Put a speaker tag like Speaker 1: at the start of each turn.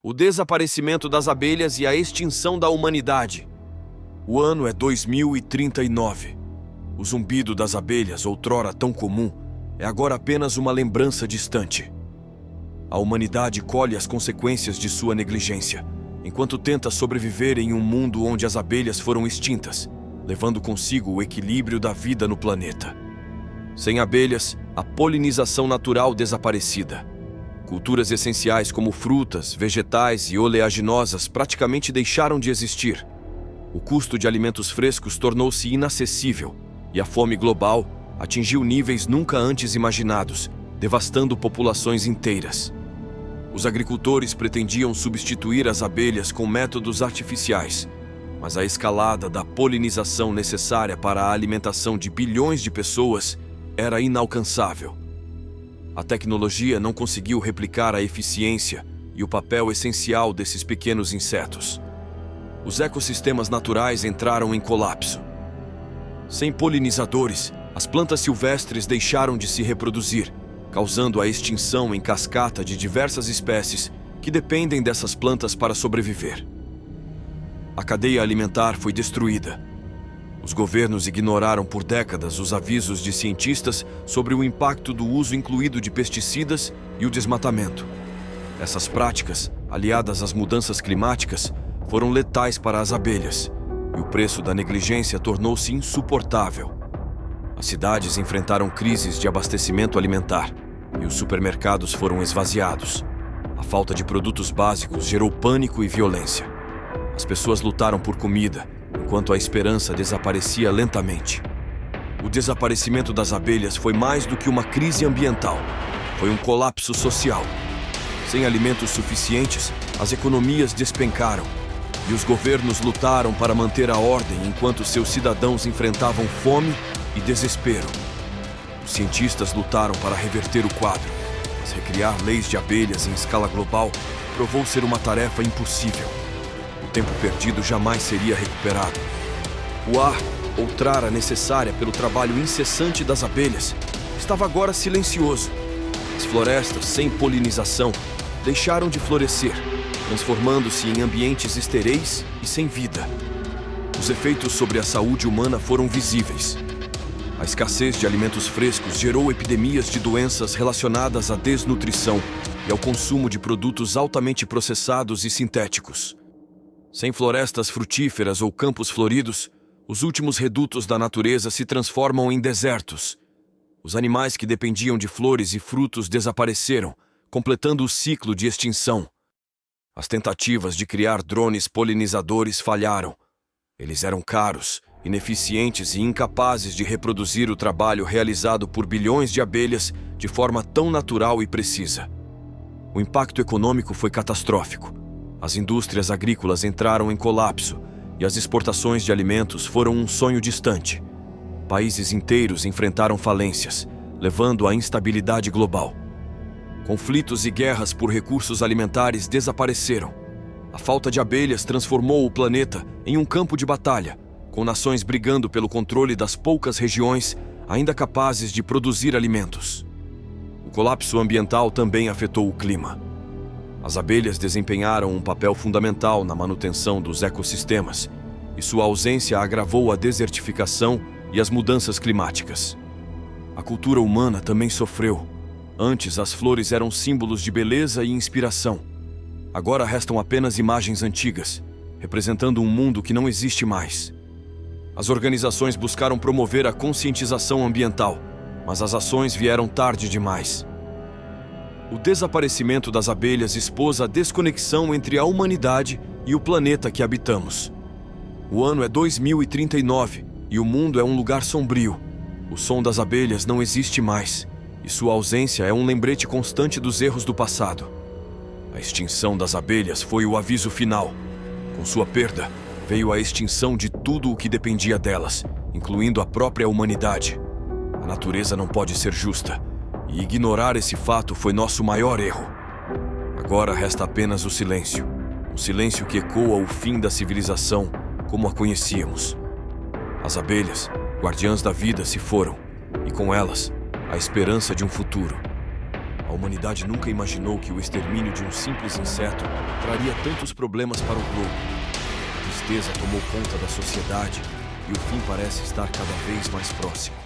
Speaker 1: O desaparecimento das abelhas e a extinção da humanidade. O ano é 2039. O zumbido das abelhas, outrora tão comum, é agora apenas uma lembrança distante. A humanidade colhe as consequências de sua negligência, enquanto tenta sobreviver em um mundo onde as abelhas foram extintas, levando consigo o equilíbrio da vida no planeta. Sem abelhas, a polinização natural desaparecida. Culturas essenciais como frutas, vegetais e oleaginosas praticamente deixaram de existir. O custo de alimentos frescos tornou-se inacessível e a fome global atingiu níveis nunca antes imaginados, devastando populações inteiras. Os agricultores pretendiam substituir as abelhas com métodos artificiais, mas a escalada da polinização necessária para a alimentação de bilhões de pessoas era inalcançável. A tecnologia não conseguiu replicar a eficiência e o papel essencial desses pequenos insetos. Os ecossistemas naturais entraram em colapso. Sem polinizadores, as plantas silvestres deixaram de se reproduzir, causando a extinção em cascata de diversas espécies que dependem dessas plantas para sobreviver. A cadeia alimentar foi destruída. Os governos ignoraram por décadas os avisos de cientistas sobre o impacto do uso incluído de pesticidas e o desmatamento. Essas práticas, aliadas às mudanças climáticas, foram letais para as abelhas, e o preço da negligência tornou-se insuportável. As cidades enfrentaram crises de abastecimento alimentar, e os supermercados foram esvaziados. A falta de produtos básicos gerou pânico e violência. As pessoas lutaram por comida, enquanto a esperança desaparecia lentamente. O desaparecimento das abelhas foi mais do que uma crise ambiental. Foi um colapso social. Sem alimentos suficientes, as economias despencaram, e os governos lutaram para manter a ordem enquanto seus cidadãos enfrentavam fome e desespero. Os cientistas lutaram para reverter o quadro, mas recriar leis de abelhas em escala global provou ser uma tarefa impossível. O tempo perdido jamais seria recuperado. O ar, outrora necessária pelo trabalho incessante das abelhas, estava agora silencioso. As florestas, sem polinização, deixaram de florescer, transformando-se em ambientes esteréis e sem vida. Os efeitos sobre a saúde humana foram visíveis. A escassez de alimentos frescos gerou epidemias de doenças relacionadas à desnutrição e ao consumo de produtos altamente processados e sintéticos. Sem florestas frutíferas ou campos floridos, os últimos redutos da natureza se transformam em desertos. Os animais que dependiam de flores e frutos desapareceram, completando o ciclo de extinção. As tentativas de criar drones polinizadores falharam. Eles eram caros, ineficientes e incapazes de reproduzir o trabalho realizado por bilhões de abelhas de forma tão natural e precisa. O impacto econômico foi catastrófico. As indústrias agrícolas entraram em colapso e as exportações de alimentos foram um sonho distante. Países inteiros enfrentaram falências, levando à instabilidade global. Conflitos e guerras por recursos alimentares desapareceram. A falta de abelhas transformou o planeta em um campo de batalha, com nações brigando pelo controle das poucas regiões ainda capazes de produzir alimentos. O colapso ambiental também afetou o clima. As abelhas desempenharam um papel fundamental na manutenção dos ecossistemas, e sua ausência agravou a desertificação e as mudanças climáticas. A cultura humana também sofreu. Antes, as flores eram símbolos de beleza e inspiração. Agora restam apenas imagens antigas, representando um mundo que não existe mais. As organizações buscaram promover a conscientização ambiental, mas as ações vieram tarde demais. O desaparecimento das abelhas expôs a desconexão entre a humanidade e o planeta que habitamos. O ano é 2039 e o mundo é um lugar sombrio. O som das abelhas não existe mais, e sua ausência é um lembrete constante dos erros do passado. A extinção das abelhas foi o aviso final. Com sua perda, veio a extinção de tudo o que dependia delas, incluindo a própria humanidade. A natureza não pode ser justa, e ignorar esse fato foi nosso maior erro. Agora resta apenas o silêncio. Um silêncio que ecoa o fim da civilização como a conhecíamos. As abelhas, guardiãs da vida, se foram, e com elas, a esperança de um futuro. A humanidade nunca imaginou que o extermínio de um simples inseto traria tantos problemas para o globo. A tristeza tomou conta da sociedade e o fim parece estar cada vez mais próximo.